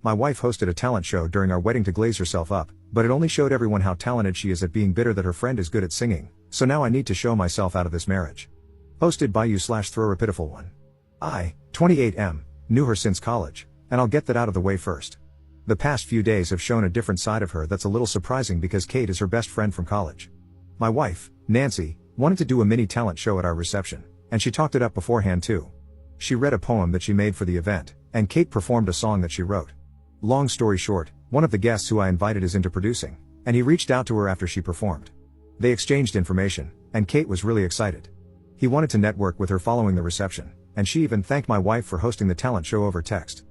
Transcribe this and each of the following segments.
My wife hosted a talent show during our wedding to glaze herself up, but it only showed everyone how talented she is at being bitter that her friend is good at singing, so now I need to show myself out of this marriage. Hosted by you/throw a pitiful one. I, 28M, knew her since college, and I'll get that out of the way first. The past few days have shown a different side of her that's a little surprising because Kate is her best friend from college. My wife, Nancy, wanted to do a mini talent show at our reception, and she talked it up beforehand too. She read a poem that she made for the event, and Kate performed a song that she wrote. Long story short, one of the guests who I invited is into producing, and he reached out to her after she performed. They exchanged information, and Kate was really excited. He wanted to network with her following the reception, and she even thanked my wife for hosting the talent show over text.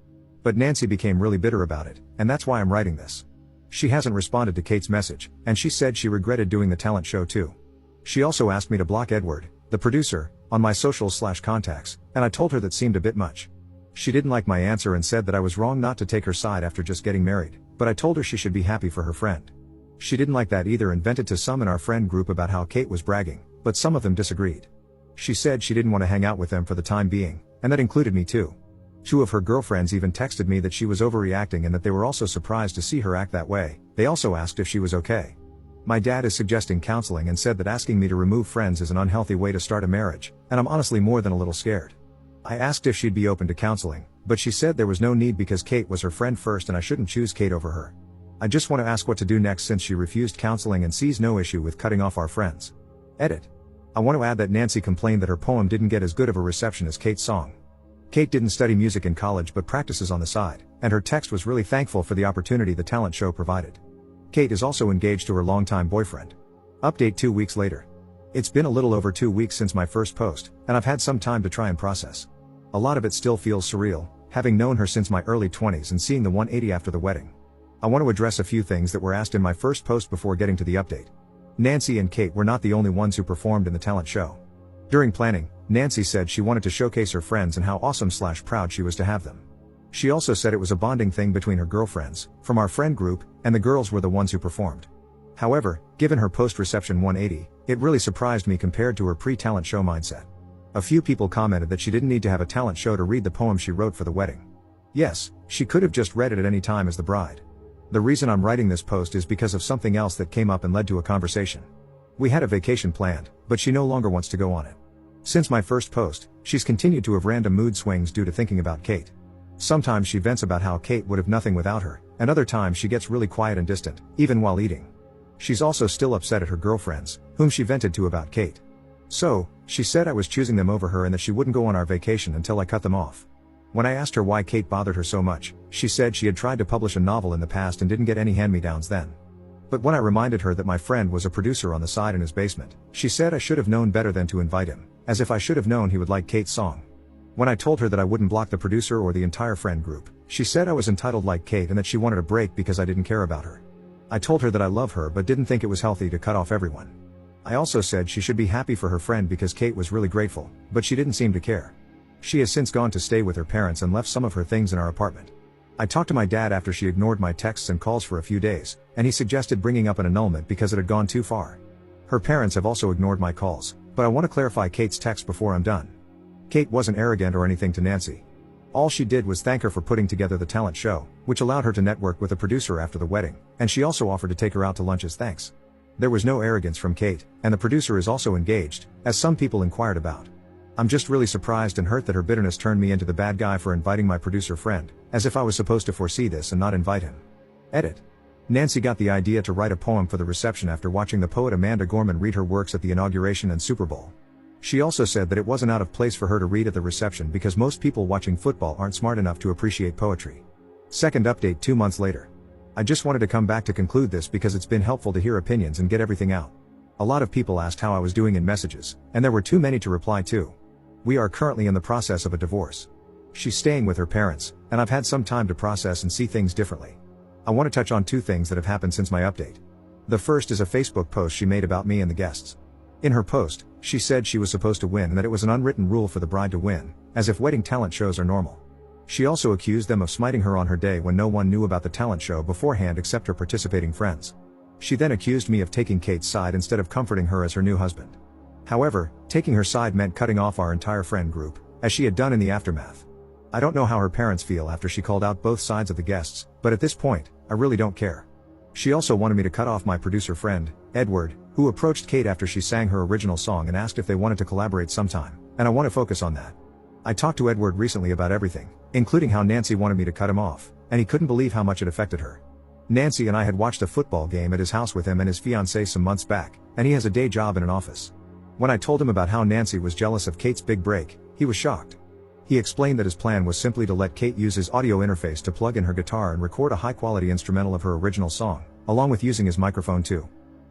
But Nancy became really bitter about it, and that's why I'm writing this. She hasn't responded to Kate's message, and she said she regretted doing the talent show too. She also asked me to block Edward, the producer, on my socials/contacts, and I told her that seemed a bit much. She didn't like my answer and said that I was wrong not to take her side after just getting married, but I told her she should be happy for her friend. She didn't like that either and vented to some in our friend group about how Kate was bragging, but some of them disagreed. She said she didn't want to hang out with them for the time being, and that included me too. Two of her girlfriends even texted me that she was overreacting and that they were also surprised to see her act that way. They also asked if she was okay. My dad is suggesting counseling and said that asking me to remove friends is an unhealthy way to start a marriage, and I'm honestly more than a little scared. I asked if she'd be open to counseling, but she said there was no need because Kate was her friend first and I shouldn't choose Kate over her. I just want to ask what to do next since she refused counseling and sees no issue with cutting off our friends. Edit. I want to add that Nancy complained that her poem didn't get as good of a reception as Kate's song. Kate didn't study music in college but practices on the side, and her text was really thankful for the opportunity the talent show provided. Kate is also engaged to her longtime boyfriend. Update 2 weeks later. It's been a little over 2 weeks since my first post, and I've had some time to try and process. A lot of it still feels surreal, having known her since my early 20s and seeing the 180 after the wedding. I want to address a few things that were asked in my first post before getting to the update. Nancy and Kate were not the only ones who performed in the talent show. During planning, Nancy said she wanted to showcase her friends and how awesome/proud she was to have them. She also said it was a bonding thing between her girlfriends, from our friend group, and the girls were the ones who performed. However, given her post-reception 180, it really surprised me compared to her pre-talent show mindset. A few people commented that she didn't need to have a talent show to read the poem she wrote for the wedding. Yes, she could have just read it at any time as the bride. The reason I'm writing this post is because of something else that came up and led to a conversation. We had a vacation planned, but she no longer wants to go on it. Since my first post, she's continued to have random mood swings due to thinking about Kate. Sometimes she vents about how Kate would have nothing without her, and other times she gets really quiet and distant, even while eating. She's also still upset at her girlfriends, whom she vented to about Kate. So, she said I was choosing them over her and that she wouldn't go on our vacation until I cut them off. When I asked her why Kate bothered her so much, she said she had tried to publish a novel in the past and didn't get any hand-me-downs then. But when I reminded her that my friend was a producer on the side in his basement, she said I should have known better than to invite him, as if I should have known he would like Kate's song. When I told her that I wouldn't block the producer or the entire friend group, she said I was entitled like Kate and that she wanted a break because I didn't care about her. I told her that I love her but didn't think it was healthy to cut off everyone. I also said she should be happy for her friend because Kate was really grateful, but she didn't seem to care. She has since gone to stay with her parents and left some of her things in our apartment. I talked to my dad after she ignored my texts and calls for a few days, and he suggested bringing up an annulment because it had gone too far. Her parents have also ignored my calls, but I want to clarify Kate's text before I'm done. Kate wasn't arrogant or anything to Nancy. All she did was thank her for putting together the talent show, which allowed her to network with a producer after the wedding, and she also offered to take her out to lunch as thanks. There was no arrogance from Kate, and the producer is also engaged, as some people inquired about. I'm just really surprised and hurt that her bitterness turned me into the bad guy for inviting my producer friend, as if I was supposed to foresee this and not invite him. Edit. Nancy got the idea to write a poem for the reception after watching the poet Amanda Gorman read her works at the inauguration and Super Bowl. She also said that it wasn't out of place for her to read at the reception because most people watching football aren't smart enough to appreciate poetry. Second update 2 months later. I just wanted to come back to conclude this because it's been helpful to hear opinions and get everything out. A lot of people asked how I was doing in messages, and there were too many to reply to. We are currently in the process of a divorce. She's staying with her parents, and I've had some time to process and see things differently. I want to touch on 2 things that have happened since my update. The first is a Facebook post she made about me and the guests. In her post, she said she was supposed to win and that it was an unwritten rule for the bride to win, as if wedding talent shows are normal. She also accused them of smiting her on her day when no one knew about the talent show beforehand except her participating friends. She then accused me of taking Kate's side instead of comforting her as her new husband. However, taking her side meant cutting off our entire friend group, as she had done in the aftermath. I don't know how her parents feel after she called out both sides of the guests, but at this point, I really don't care. She also wanted me to cut off my producer friend, Edward, who approached Kate after she sang her original song and asked if they wanted to collaborate sometime, and I want to focus on that. I talked to Edward recently about everything, including how Nancy wanted me to cut him off, and he couldn't believe how much it affected her. Nancy and I had watched a football game at his house with him and his fiancée some months back, and he has a day job in an office. When I told him about how Nancy was jealous of Kate's big break, he was shocked. He explained that his plan was simply to let Kate use his audio interface to plug in her guitar and record a high-quality instrumental of her original song, along with using his microphone too.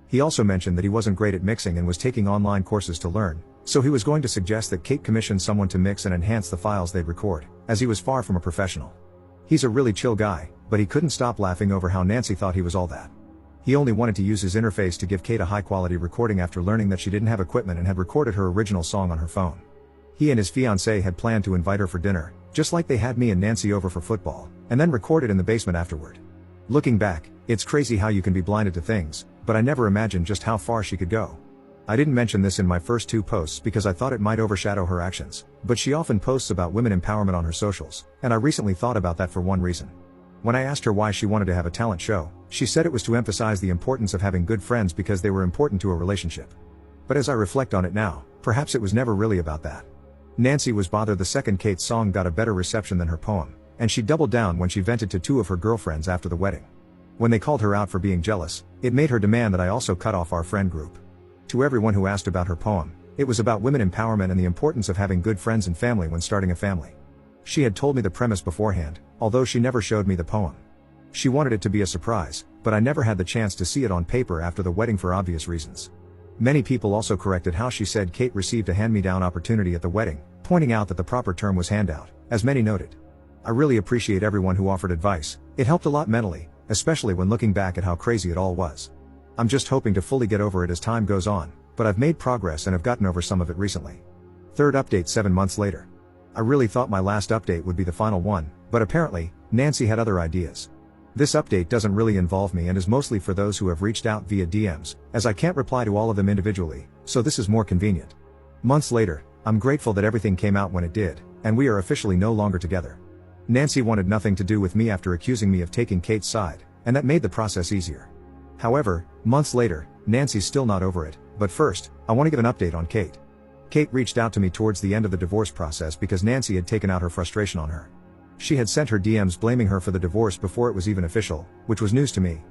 He also mentioned that he wasn't great at mixing and was taking online courses to learn, so he was going to suggest that Kate commission someone to mix and enhance the files they'd record, as he was far from a professional. He's a really chill guy, but he couldn't stop laughing over how Nancy thought he was all that. He only wanted to use his interface to give Kate a high-quality recording after learning that she didn't have equipment and had recorded her original song on her phone. He and his fiancée had planned to invite her for dinner, just like they had me and Nancy over for football, and then record it in the basement afterward. Looking back, it's crazy how you can be blinded to things, but I never imagined just how far she could go. I didn't mention this in my first 2 posts because I thought it might overshadow her actions, but she often posts about women empowerment on her socials, and I recently thought about that for one reason. When I asked her why she wanted to have a talent show, she said it was to emphasize the importance of having good friends because they were important to a relationship. But as I reflect on it now, perhaps it was never really about that. Nancy was bothered the second Kate's song got a better reception than her poem, and she doubled down when she vented to 2 of her girlfriends after the wedding. When they called her out for being jealous, it made her demand that I also cut off our friend group. To everyone who asked about her poem, it was about women empowerment and the importance of having good friends and family when starting a family. She had told me the premise beforehand, although she never showed me the poem. She wanted it to be a surprise, but I never had the chance to see it on paper after the wedding for obvious reasons. Many people also corrected how she said Kate received a hand-me-down opportunity at the wedding, pointing out that the proper term was handout, as many noted. I really appreciate everyone who offered advice. It helped a lot mentally, especially when looking back at how crazy it all was. I'm just hoping to fully get over it as time goes on, but I've made progress and have gotten over some of it recently. Third update 7 months later. I really thought my last update would be the final one, but apparently, Nancy had other ideas. This update doesn't really involve me and is mostly for those who have reached out via DMs, as I can't reply to all of them individually, so this is more convenient. Months later, I'm grateful that everything came out when it did, and we are officially no longer together. Nancy wanted nothing to do with me after accusing me of taking Kate's side, and that made the process easier. However, months later, Nancy's still not over it, but first, I want to give an update on Kate. Kate reached out to me towards the end of the divorce process because Nancy had taken out her frustration on her. She had sent her DMs blaming her for the divorce before it was even official, which was news to me.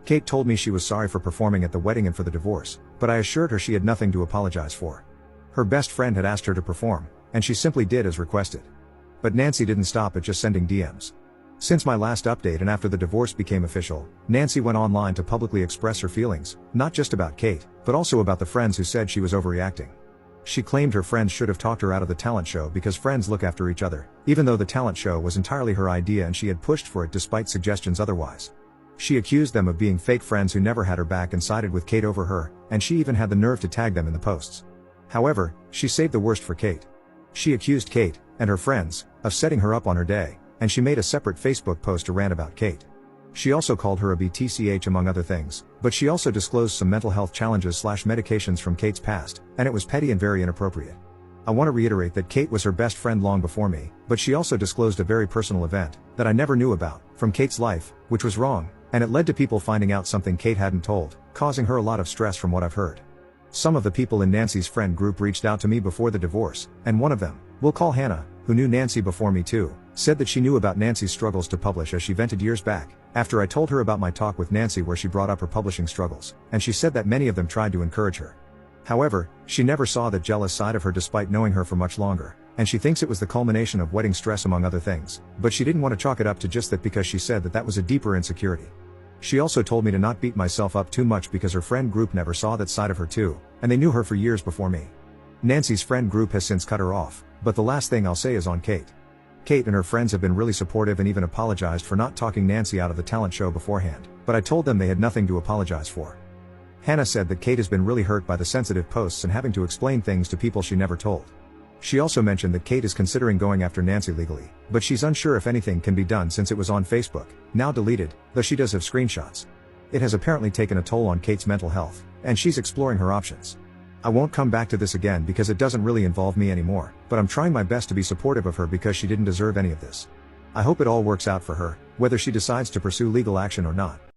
Kate told me she was sorry for performing at the wedding and for the divorce, but I assured her she had nothing to apologize for. Her best friend had asked her to perform, and she simply did as requested. But Nancy didn't stop at just sending DMs. Since my last update and after the divorce became official, Nancy went online to publicly express her feelings, not just about Kate, but also about the friends who said she was overreacting. She claimed her friends should have talked her out of the talent show because friends look after each other, even though the talent show was entirely her idea and she had pushed for it despite suggestions otherwise. She accused them of being fake friends who never had her back and sided with Kate over her, and she even had the nerve to tag them in the posts. However, she saved the worst for Kate. She accused Kate, and her friends, of setting her up on her day, and she made a separate Facebook post to rant about Kate. She also called her a BTCH among other things, but she also disclosed some mental health challenges/medications from Kate's past, and it was petty and very inappropriate. I want to reiterate that Kate was her best friend long before me, but she also disclosed a very personal event, that I never knew about, from Kate's life, which was wrong, and it led to people finding out something Kate hadn't told, causing her a lot of stress from what I've heard. Some of the people in Nancy's friend group reached out to me before the divorce, and one of them, we'll call Hannah, who knew Nancy before me too, said that she knew about Nancy's struggles to publish as she vented years back, after I told her about my talk with Nancy where she brought up her publishing struggles, and she said that many of them tried to encourage her. However, she never saw that jealous side of her despite knowing her for much longer, and she thinks it was the culmination of wedding stress among other things, but she didn't want to chalk it up to just that because she said that that was a deeper insecurity. She also told me to not beat myself up too much because her friend group never saw that side of her too, and they knew her for years before me. Nancy's friend group has since cut her off, but the last thing I'll say is on Kate. Kate and her friends have been really supportive and even apologized for not talking Nancy out of the talent show beforehand, but I told them they had nothing to apologize for. Hannah said that Kate has been really hurt by the sensitive posts and having to explain things to people she never told. She also mentioned that Kate is considering going after Nancy legally, but she's unsure if anything can be done since it was on Facebook, now deleted, though she does have screenshots. It has apparently taken a toll on Kate's mental health, and she's exploring her options. I won't come back to this again because it doesn't really involve me anymore, but I'm trying my best to be supportive of her because she didn't deserve any of this. I hope it all works out for her, whether she decides to pursue legal action or not.